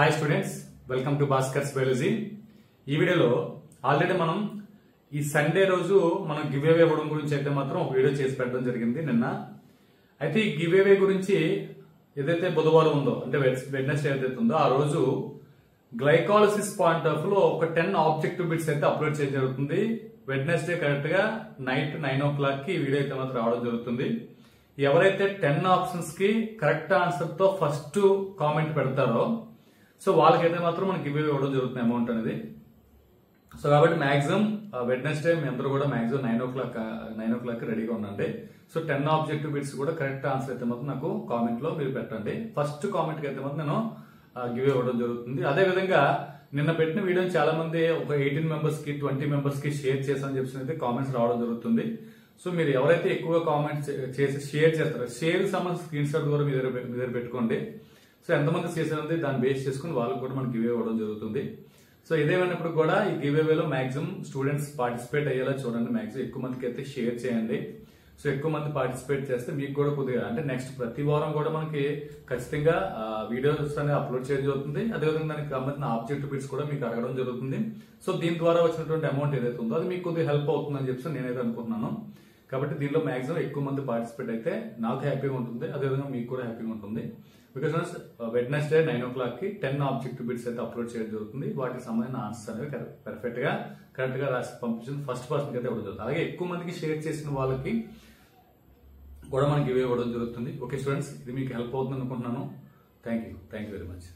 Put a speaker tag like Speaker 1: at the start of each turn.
Speaker 1: Hi students, welcome to Bhaskar's biology. ఈ వీడియోలో already మనం ఈ సండే రోజు మనం గివ్ అవే ఇవ్వడం గురించి అయితే మాత్రం ఒక వీడియో చేసి పెట్టడం జరిగింది నిన్న. అయితే ఈ గివ్ అవే గురించి ఏదైతే బుధవారం ఉందో అంటే వెడ్నెస్డే ఏదైతే ఉందో ఆ రోజు గ్లైకాలసిస్ పాయింట్ ఆఫ్ లో ఒక 10 ఆబ్జెక్టివ్ బిట్స్ అయితే అప్లోడ్ చేయడం జరుగుతుంది. వెడ్నెస్డే కరెక్ట్ గా నైట్ 9 o'clock కి ఈ వీడియో అయితే మాత్రం రావడం జరుగుతుంది. ఎవరైతే 10 ఆప్షన్స్ కి కరెక్ట్ ఆన్సర్ తో ఫస్ట్ కామెంట్ పెడతారో సో వాళ్ళకైతే మాత్రం మనకి గివ్ అవే ఇవ్వడం జరుగుతుంది అమౌంట్ అనేది. సో కాబట్టి మాక్సిమం వెడ్నెస్డే మీ అందరూ కూడా మాక్సిమం 9 o'clock రెడీగా ఉండండి. సో 10 ఆబ్జెక్టివ్ బిట్స్ కూడా కరెక్ట్ ఆన్సర్ అయితే మాత్రం నాకు కామెంట్ లో మీరు పెట్టండి. ఫస్ట్ కామెంట్ కి అయితే మాత్రం నేను గివ్ అవే ఇవ్వడం జరుగుతుంది. అదే విధంగా నిన్న పెట్టిన వీడియోని చాలా మంది ఒక 18 మెంబర్స్ కి 20 మెంబర్స్ కి షేర్ చేసామని చెప్పి అయితే కామెంట్స్ రావడం జరుగుతుంది. సో మీరు ఎవరైతే ఎక్కువగా కామెంట్స్ చేసి షేర్ చేస్తారో షేర్ సంబంధించిన స్క్రీన్ షాట్ కూడా మీ దగ్గర పెట్టుకోండి. సో ఎంతమంది చేసేది దాన్ని బేస్ చేసుకుని వాళ్ళకి కూడా మనకి గివ్ అవే ఇవ్వడం జరుగుతుంది. సో ఇదేమైనప్పుడు కూడా ఈ గివ్ అవేలో మాక్సిమం స్టూడెంట్స్ పార్టిసిపేట్ అయ్యేలా చూడండి. మాక్సిమం ఎక్కువ మందికి అయితే షేర్ చేయండి. సో ఎక్కువ మంది పార్టిసిపేట్ చేస్తే మీకు కూడా కొద్దిగా అంటే నెక్స్ట్ ప్రతి వారం కూడా మనకి ఖచ్చితంగా వీడియోస్ అనేది అప్లోడ్ చేయడం జరుగుతుంది. అదేవిధంగా దానికి సంబంధించిన ఆబ్జెక్టివ్ బిట్స్ కూడా మీకు అడగడం జరుగుతుంది. సో దీని ద్వారా వచ్చినటువంటి అమౌంట్ ఏదైతే ఉందో అది మీకు కొద్దిగా హెల్ప్ అవుతుందని చెప్పి నేనైతే అనుకుంటున్నాను. కాబట్టి దీనిలో మాక్సిమం ఎక్కువ మంది పార్టిసిపేట్ అయితే నాకు హ్యాపీగా ఉంటుంది, అదేవిధంగా మీకు కూడా హ్యాపీగా ఉంటుంది. బికాస్ వెడ్నెస్డే 9 o'clock కి 10 ఆబ్జెక్టివ్ బిట్స్ అయితే అప్లోడ్ చేయడం జరుగుతుంది. వాటికి సంబంధించిన ఆన్సర్స్ అనేవి కరెక్ట్ గా రాసి పంపించిన ఫస్ట్ పర్సన్ అయితే ఇవ్వడం జరుగుతుంది. అలాగే ఎక్కువ మందికి షేర్ చేసిన వాళ్ళకి కూడా మనకి ఇవే ఇవ్వడం జరుగుతుంది. ఓకే స్టూడెంట్స్, ఇది మీకు హెల్ప్ అవుతుంది అనుకుంటున్నాను. Thank you very much.